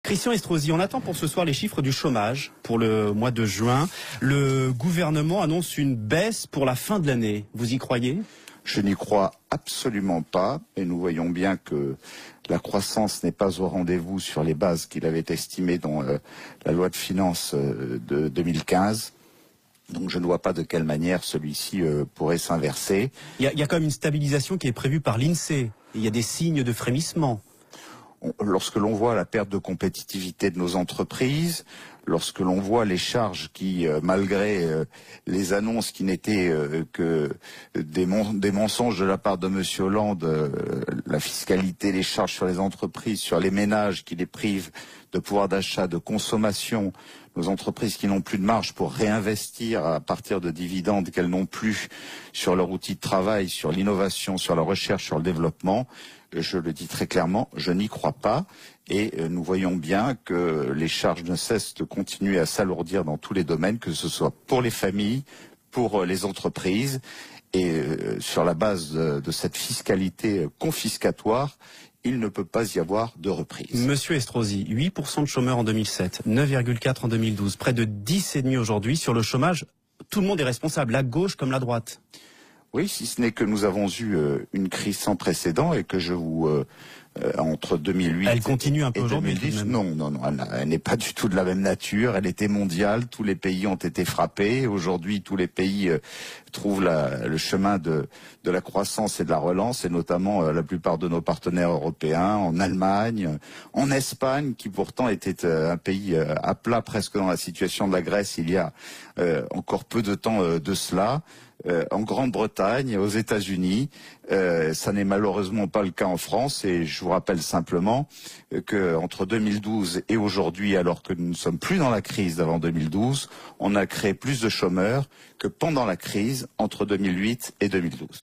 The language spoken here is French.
Christian Estrosi, on attend pour ce soir les chiffres du chômage pour le mois de juin. Le gouvernement annonce une baisse pour la fin de l'année. Vous y croyez ? Je n'y crois absolument pas, et nous voyons bien que la croissance n'est pas au rendez-vous sur les bases qu'il avait estimées dans la loi de finances de 2015. Donc je ne vois pas de quelle manière celui-ci pourrait s'inverser. Il y a quand même une stabilisation qui est prévue par l'INSEE. Il y a des signes de frémissement. Lorsque l'on voit la perte de compétitivité de nos entreprises, lorsque l'on voit les charges qui, malgré les annonces qui n'étaient que des mensonges de la part de M. Hollande, la fiscalité, les charges sur les entreprises, sur les ménages qui les privent de pouvoir d'achat, de consommation, nos entreprises qui n'ont plus de marge pour réinvestir à partir de dividendes qu'elles n'ont plus sur leur outil de travail, sur l'innovation, sur la recherche, sur le développement, je le dis très clairement, je n'y crois pas. Et nous voyons bien que les charges ne cessent de continuer à s'alourdir dans tous les domaines, que ce soit pour les familles, pour les entreprises. Et sur la base de cette fiscalité confiscatoire, il ne peut pas y avoir de reprise. Monsieur Estrosi, 8% de chômeurs en 2007, 9,4 en 2012, près de 10,5 aujourd'hui. Sur le chômage, tout le monde est responsable, la gauche comme la droite. Oui, si ce n'est que nous avons eu une crise sans précédent et que je vous... entre 2008 elle continue un peu et aujourd'hui. 2010, non, elle n'est pas du tout de la même nature. Elle était mondiale, tous les pays ont été frappés. Aujourd'hui, tous les pays trouvent le chemin de la croissance et de la relance, et notamment la plupart de nos partenaires européens, en Allemagne, en Espagne, qui pourtant était un pays à plat, presque dans la situation de la Grèce il y a encore peu de temps de cela. En Grande-Bretagne, aux États-Unis, ça n'est malheureusement pas le cas en France, et je vous rappelle simplement que entre 2012 et aujourd'hui, alors que nous ne sommes plus dans la crise d'avant 2012, on a créé plus de chômeurs que pendant la crise entre 2008 et 2012.